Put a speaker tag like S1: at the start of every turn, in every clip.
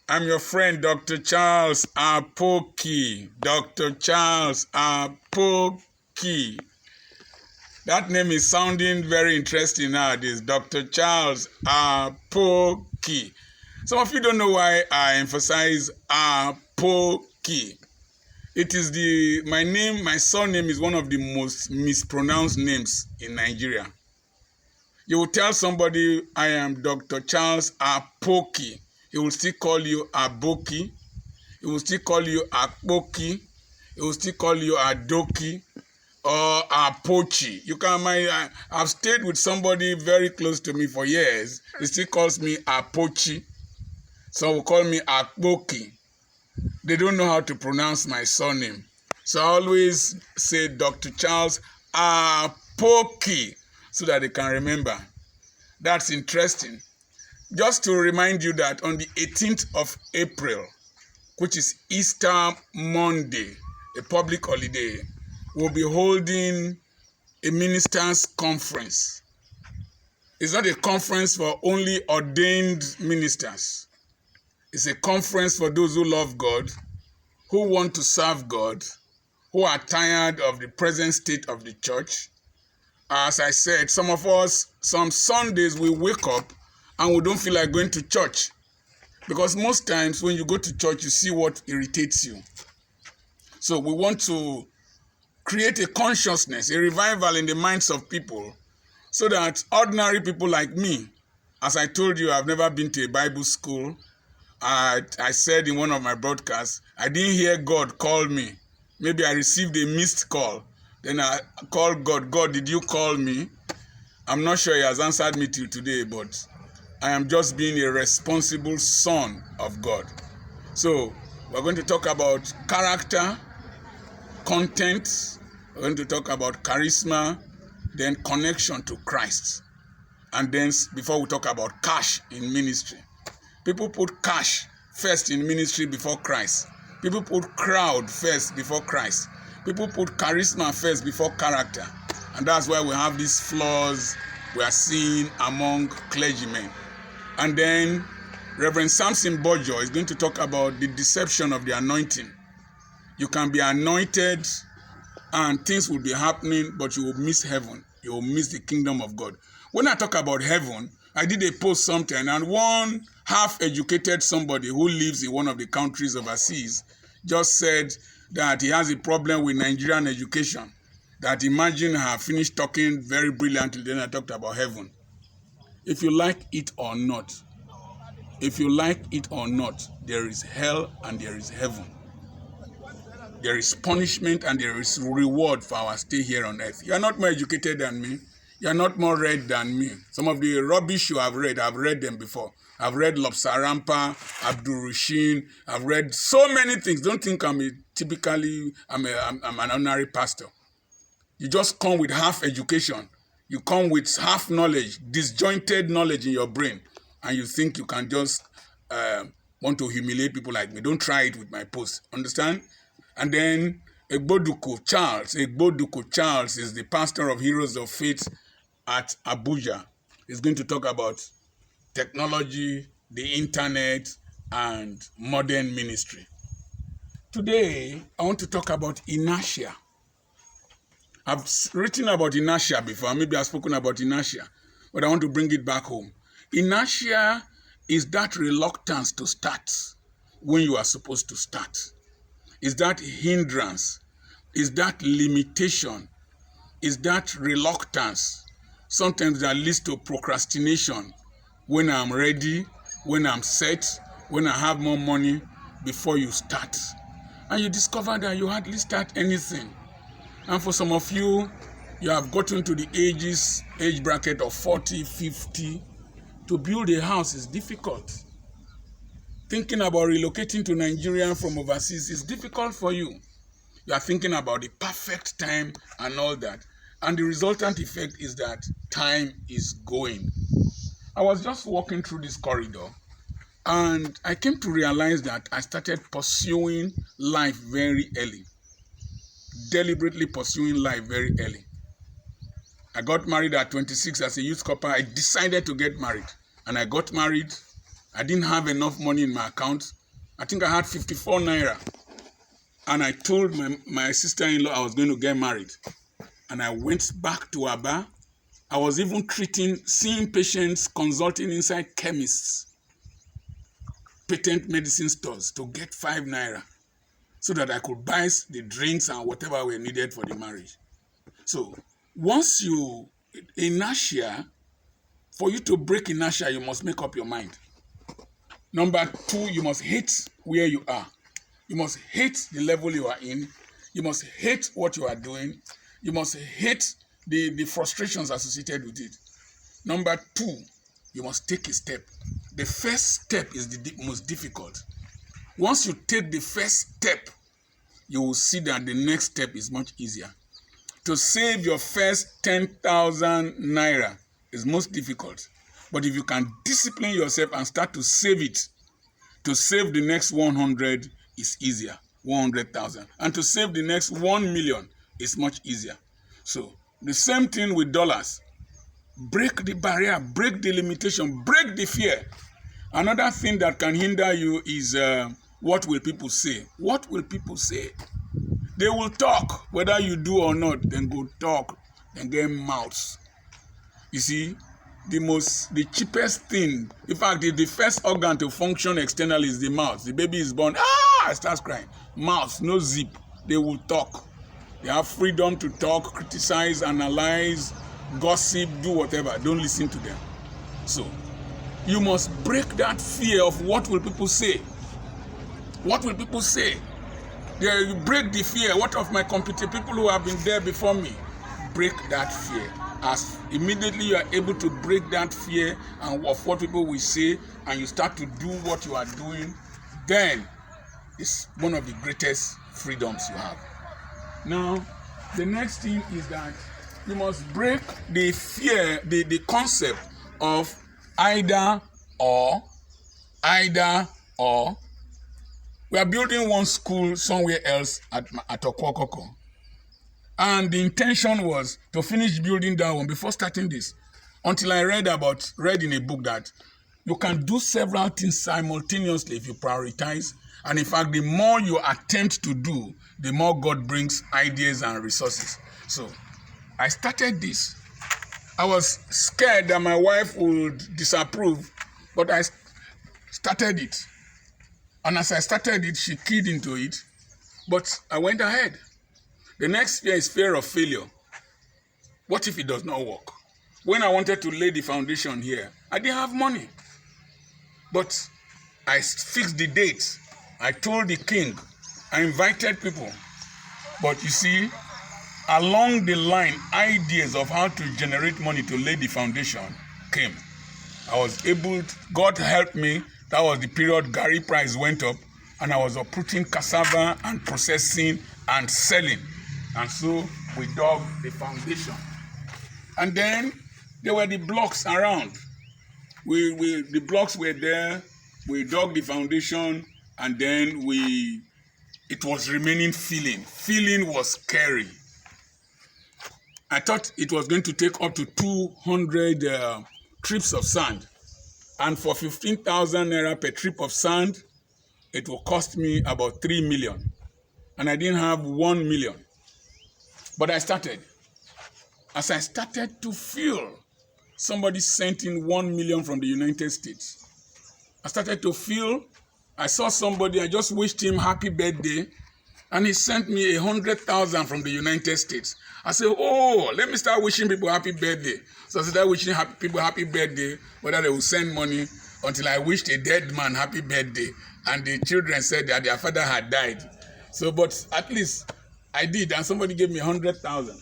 S1: I'm your friend, Dr. Charles Apoki. Dr. Charles Apoki. That name is sounding very interesting nowadays. Dr. Charles Apoki. Some of you don't know why I emphasize Apoki. It is my surname is one of the most mispronounced names in Nigeria. You will tell somebody, I am Dr. Charles Apoki. He will still call you Aboki. He will still call you Apoki. He will still call you Adoki or Apochi. I've stayed with somebody very close to me for years. He still calls me Apochi. Some will call me Apoki. They don't know how to pronounce my surname. So I always say Dr. Charles Apoki so that they can remember. That's interesting. Just to remind you that on the 18th of April, which is Easter Monday, a public holiday, we'll be holding a ministers' conference. It's not a conference for only ordained ministers. It's a conference for those who love God, who want to serve God, who are tired of the present state of the church. As I said, some of us, some Sundays we wake up and we don't feel like going to church. Because most times when you go to church, you see what irritates you. So we want to create a consciousness, a revival in the minds of people so that ordinary people like me, as I told you, I've never been to a Bible school. I said in one of my broadcasts, I didn't hear God call me. Maybe I received a missed call. Then I called God. God, did you call me? I'm not sure he has answered me till today, but I am just being a responsible son of God. So we're going to talk about character, content. We're going to talk about charisma, then connection to Christ. And then before we talk about cash in ministry. People put cash first in ministry before Christ. People put crowd first before Christ. People put charisma first before character. And that's why we have these flaws we are seeing among clergymen. And then Reverend Samson Bojo is going to talk about the deception of the anointing. You can be anointed and things will be happening, but you will miss heaven. You will miss the kingdom of God. When I talk about heaven, I did a post sometime, and one half-educated somebody who lives in one of the countries overseas just said that he has a problem with Nigerian education. That imagine I finished talking very brilliantly, then I talked about heaven. If you like it or not, there is hell and there is heaven. There is punishment and there is reward for our stay here on earth. You are not more educated than me. You are not more read than me. Some of the rubbish you have read, I've read them before. I've read Lobsarampa, Abdul Rushin. I've read so many things. Don't think I'm an ordinary pastor. You just come with half education. You come with half knowledge, disjointed knowledge in your brain, and you think you can just want to humiliate people like me. Don't try it with my post. Understand? And then Egboduko Charles is the pastor of Heroes of Faith at Abuja. He's going to talk about technology, the internet, and modern ministry. Today, I want to talk about inertia. I've written about inertia before. Maybe I've spoken about inertia, but I want to bring it back home. Inertia is that reluctance to start when you are supposed to start. Is that hindrance? Is that limitation? Is that reluctance? Sometimes that leads to procrastination when I'm ready, when I'm set, when I have more money before you start. And you discover that you hardly start anything. And for some of you, you have gotten to the age bracket of 40, 50. To build a house is difficult. Thinking about relocating to Nigeria from overseas is difficult for you. You are thinking about the perfect time and all that. And the resultant effect is that time is going. I was just walking through this corridor and I came to realize that I started pursuing life very early. Deliberately pursuing life very early. I got married at 26 as a youth corper. I decided to get married. And I got married. I didn't have enough money in my account. I think I had 54 naira. And I told my sister-in-law I was going to get married. And I went back to Aba. I was even seeing patients, consulting inside chemists, patent medicine stores to get 5 naira so that I could buy the drinks and whatever were needed for the marriage. So once inertia, for you to break inertia, you must make up your mind. Number 2, you must hate where you are. You must hate the level you are in. You must hate what you are doing. You must hate the frustrations associated with it. Number 2, you must take a step. The first step is the most difficult. Once you take the first step, you will see that the next step is much easier. To save your first 10,000 naira is most difficult. But if you can discipline yourself and start to save it, to save the next 100 is easier, 100,000. And to save the next 1 million is much easier. So the same thing with dollars. Break the barrier, break the limitation, break the fear. Another thing that can hinder you is what will people say? What will people say? They will talk, whether you do or not, then go talk, then get mouths. You see, the cheapest thing, in fact, the first organ to function externally is the mouth. The baby is born, it starts crying. Mouth, no zip. They will talk. They have freedom to talk, criticize, analyze, gossip, do whatever. Don't listen to them. So, you must break that fear of what will people say. What will people say? You break the fear. What of my competent people who have been there before me? Break that fear. As immediately you are able to break that fear and of what people will say, and you start to do what you are doing, then it's one of the greatest freedoms you have. Now, the next thing is that you must break the fear, the concept of either or. We are building one school somewhere else at Okwokoko. And the intention was to finish building that one before starting this. Until I read in a book that you can do several things simultaneously if you prioritize. And in fact, the more you attempt to do, the more God brings ideas and resources. So I started this. I was scared that my wife would disapprove, but I started it. And as I started it, she keyed into it, but I went ahead. The next fear is fear of failure. What if it does not work? When I wanted to lay the foundation here, I didn't have money. But I fixed the date. I told the king. I invited people. But you see, along the line, ideas of how to generate money to lay the foundation came. I was able, God helped me. That was the period Gary price went up, and I was uprooting cassava and processing and selling. And so we dug the foundation. And then there were the blocks around. The blocks were there. We dug the foundation, and then it was remaining filling. Filling was scary. I thought it was going to take up to 200 trips of sand. And for 15,000 naira per trip of sand, it will cost me about 3 million. And I didn't have 1 million. But I started. As I started to feel, somebody sent in 1 million from the United States. I started to feel, I saw somebody, I just wished him happy birthday, and he sent me 100,000 from the United States. I said, let me start wishing people happy birthday. So I started wishing people happy birthday, whether they will send money, until I wished a dead man happy birthday. And the children said that their father had died. So, but at least I did, and somebody gave me 100,000.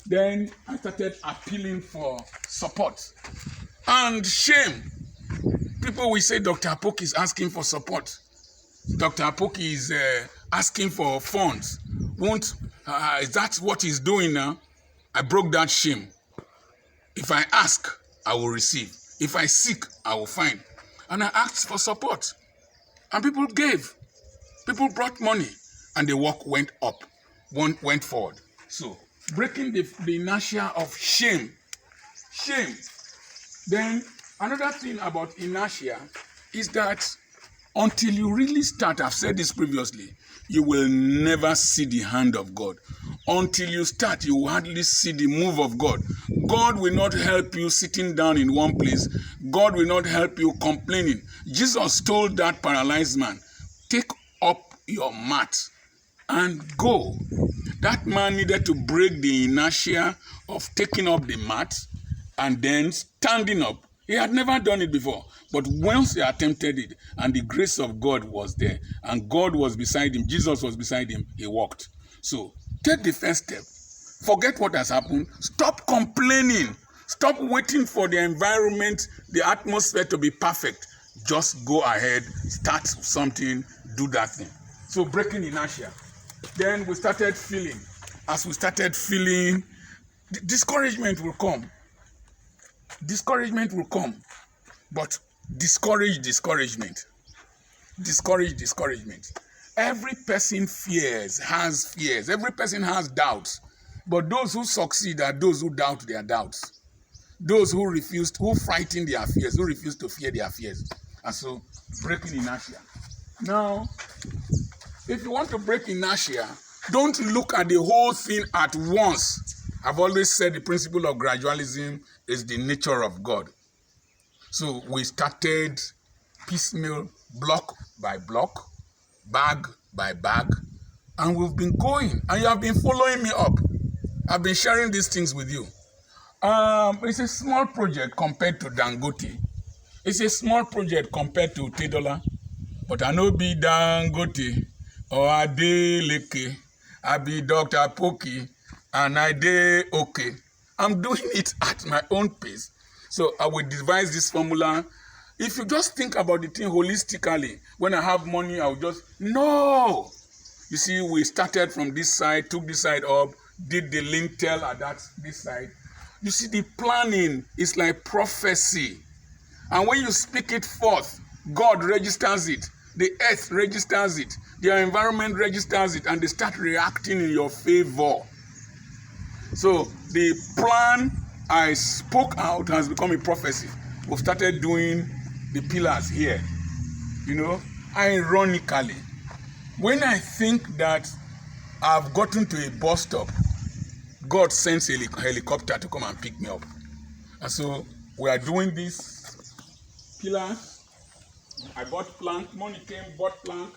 S1: Then I started appealing for support. And shame. People will say Dr. Apoki is asking for support. Dr. Apoki is asking for funds. Is that what he's doing now? I broke that shame. If I ask, I will receive. If I seek, I will find. And I asked for support. And people gave. People brought money. And the work went up, went forward. So, breaking the inertia of shame. Shame. Then, another thing about inertia is that until you really start, I've said this previously, you will never see the hand of God. Until you start, you will hardly see the move of God. God will not help you sitting down in one place. God will not help you complaining. Jesus told that paralyzed man, take up your mat and go. That man needed to break the inertia of taking up the mat and then standing up. He had never done it before. But once he attempted it, and the grace of God was there, and God was beside him, Jesus was beside him, he walked. So, take the first step. Forget what has happened. Stop complaining. Stop waiting for the environment, the atmosphere to be perfect. Just go ahead, start something, do that thing. So, breaking inertia. Then we started feeling. As we started feeling, discouragement will come. Discouragement will come. But discourage discouragement. Discourage discouragement. Every person has fears. Every person has doubts. But those who succeed are those who doubt their doubts. Those who frighten their fears, who refuse to fear their fears. And so, breaking inertia. Now, if you want to break inertia, don't look at the whole thing at once. I've always said the principle of gradualism is the nature of God. So we started piecemeal, block by block, bag by bag, and we've been going. And you have been following me up. I've been sharing these things with you. It's a small project compared to Dangote. It's a small project compared to Tedola. But I know be Dangote or Adeleke. I be Dr. Apoki and I dey okay. I'm doing it at my own pace. So I will devise this formula. If you just think about the thing holistically, when I have money, I'll just, no. You see, we started from this side, took this side up, did the lintel at this side. You see, the planning is like prophecy. And when you speak it forth, God registers it. The earth registers it. The environment registers it. And they start reacting in your favor. So the plan I spoke out has become a prophecy. We've started doing the pillars here. You know, ironically, when I think that I've gotten to a bus stop, God sends a helicopter to come and pick me up. And so we are doing this pillars. I bought plank, money came, bought plank.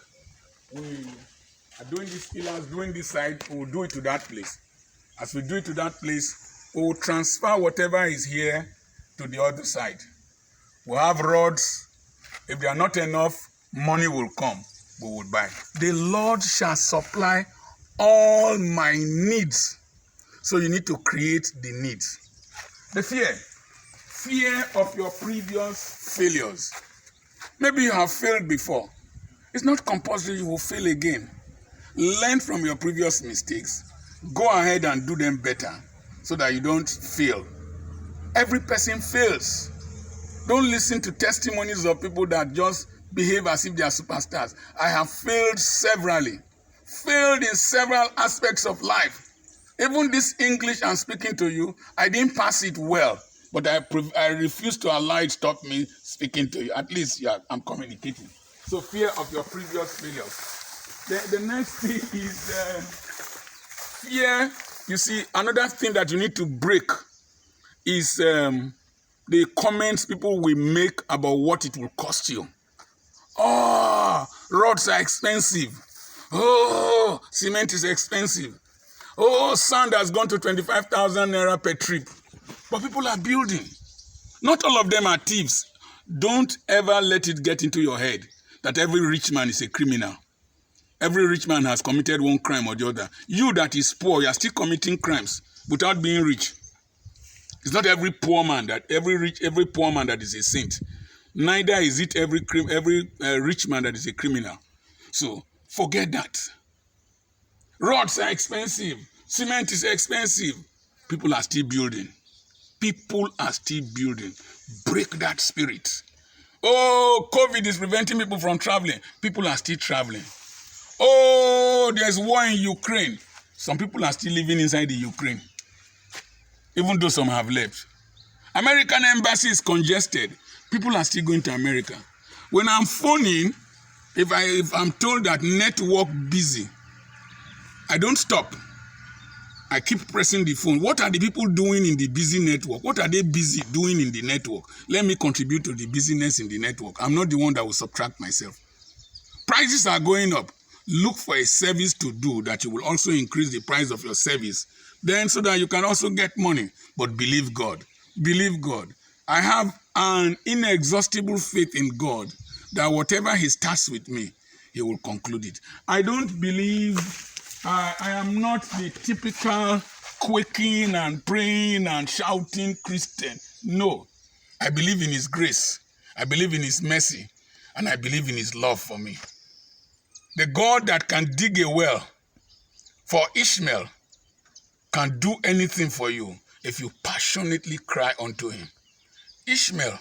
S1: We are doing these pillars, doing this side, we'll do it to that place. As we do it to that place, we will transfer whatever is here to the other side. We'll have rods. If they are not enough, money will come. We will buy. The Lord shall supply all my needs. So you need to create the needs. The fear of your previous failures. Maybe you have failed before. It's not compulsory you will fail again. Learn from your previous mistakes. Go ahead and do them better so that you don't fail. Every person fails. Don't listen to testimonies of people that just behave as if they are superstars. I have failed severally. Failed in several aspects of life. Even this English I'm speaking to you, I didn't pass it well. But I refuse to allow it stop me speaking to you. At least I'm communicating. So fear of your previous failures. The next thing is fear. You see, another thing that you need to break is the comments people will make about what it will cost you. Oh, roads are expensive. Oh, cement is expensive. Oh, sand has gone to 25,000 naira per trip. But people are building. Not all of them are thieves. Don't ever let it get into your head that every rich man is a criminal. Every rich man has committed one crime or the other. You that is poor, you are still committing crimes without being rich. It's not every poor man that is a saint. Neither is it every rich man that is a criminal. So forget that. Roads are expensive. Cement is expensive. People are still building. People are still building. Break that spirit. Oh, COVID is preventing people from traveling. People are still traveling. Oh, there's war in Ukraine. Some people are still living inside the Ukraine. Even though some have left. American embassy is congested. People are still going to America. When I'm phoning, if I'm told that network busy, I don't stop. I keep pressing the phone. What are the people doing in the busy network? What are they busy doing in the network? Let me contribute to the busyness in the network. I'm not the one that will subtract myself. Prices are going up. Look for a service to do that you will also increase the price of your service. Then so that you can also get money. But believe God. Believe God. I have an inexhaustible faith in God that whatever he starts with me, he will conclude it. I don't believe, I am not the typical quaking and praying and shouting Christian. No, I believe in his grace. I believe in his mercy. And I believe in his love for me. The God that can dig a well for Ishmael can do anything for you if you passionately cry unto him. Ishmael,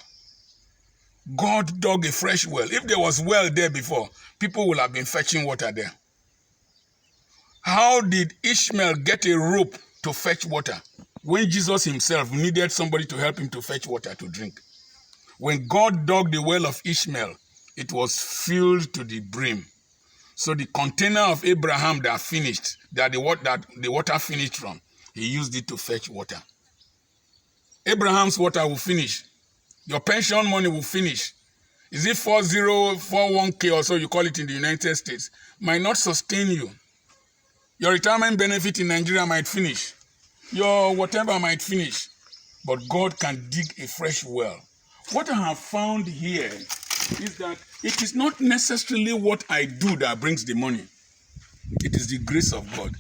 S1: God dug a fresh well. If there was well there before, people would have been fetching water there. How did Ishmael get a rope to fetch water when Jesus himself needed somebody to help him to fetch water to drink? When God dug the well of Ishmael, it was filled to the brim. So the container of Abraham that finished, that the water finished from, he used it to fetch water. Abraham's water will finish. Your pension money will finish. Is it 4041K or so you call it in the United States? Might not sustain you. Your retirement benefit in Nigeria might finish. Your whatever might finish. But God can dig a fresh well. What I have found here is that it is not necessarily what I do that brings the money. It is the grace of God.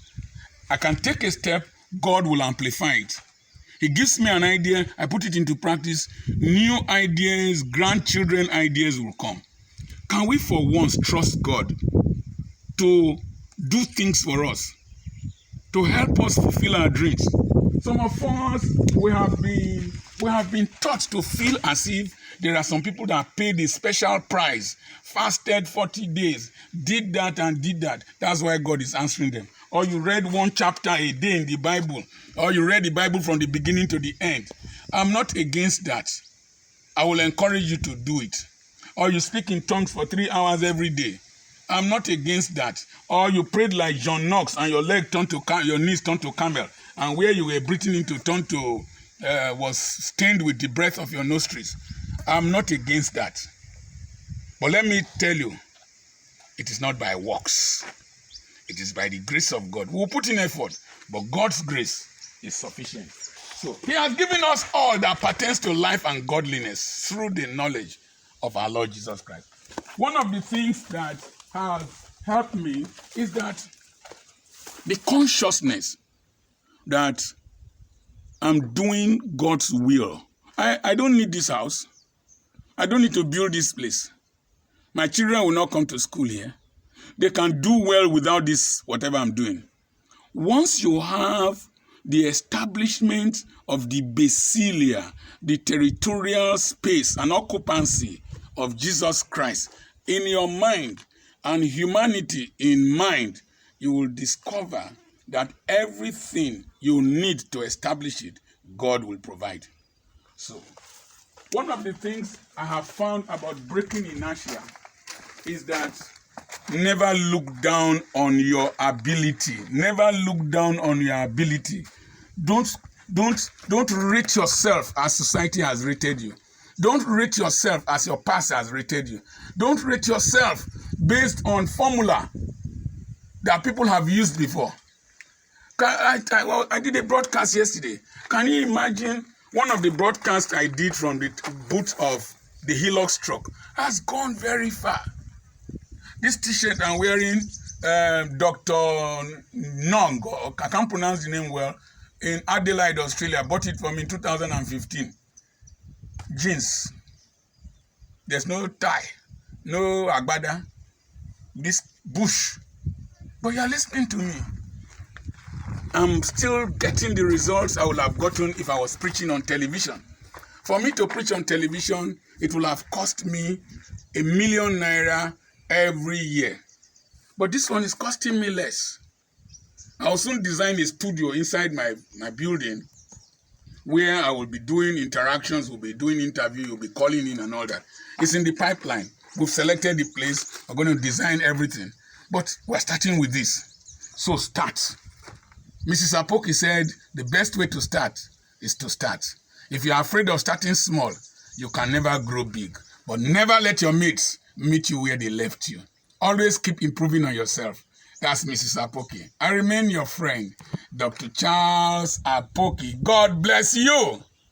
S1: I can take a step, God will amplify it. He gives me an idea, I put it into practice, new ideas, grandchildren ideas will come. Can we for once trust God to do things for us, to help us fulfill our dreams? Some of us, we have been taught to feel as if there are some people that paid a special price, fasted 40 days, did that and did that. That's why God is answering them. Or you read one chapter a day in the Bible, or you read the Bible from the beginning to the end. I'm not against that. I will encourage you to do it. Or you speak in tongues for 3 hours every day. I'm not against that. Or you prayed like John Knox and your knees turned to camel, and where you were breathing into was stained with the breath of your nostrils. I'm not against that. But let me tell you, it is not by works. It is by the grace of God. We'll put in effort, but God's grace is sufficient. So he has given us all that pertains to life and godliness through the knowledge of our Lord Jesus Christ. One of the things that has helped me is that the consciousness that I'm doing God's will. I don't need this house. I don't need to build this place. My children will not come to school here. They can do well without this, whatever I'm doing. Once you have the establishment of the basilia, the territorial space and occupancy of Jesus Christ in your mind and humanity in mind, you will discover that everything you need to establish it, God will provide. So, one of the things I have found about breaking inertia is that never look down on your ability. Never look down on your ability. Don't rate yourself as society has rated you. Don't rate yourself as your past has rated you. Don't rate yourself based on formula that people have used before. I did a broadcast yesterday. Can you imagine one of the broadcasts I did from the boot of the Hilux truck has gone very far. This t-shirt I'm wearing, Dr. Nong, I can't pronounce the name well, in Adelaide, Australia, bought it from me in 2015. Jeans. There's no tie, no agbada, this bush. But you're listening to me. I'm still getting the results I would have gotten if I was preaching on television. For me to preach on television, it will have cost me ₦1 million every year. But this one is costing me less. I'll soon design a studio inside my building where I will be doing interactions, we'll be doing interviews, you'll be calling in and all that. It's in the pipeline. We've selected the place. We're going to design everything. But we're starting with this. So start. Mrs. Apoki said the best way to start is to start. If you're afraid of starting small, you can never grow big. But never let your mates meet you where they left you. Always keep improving on yourself. That's Mrs. Apoki. I remain your friend, Dr. Charles Apoki. God bless you.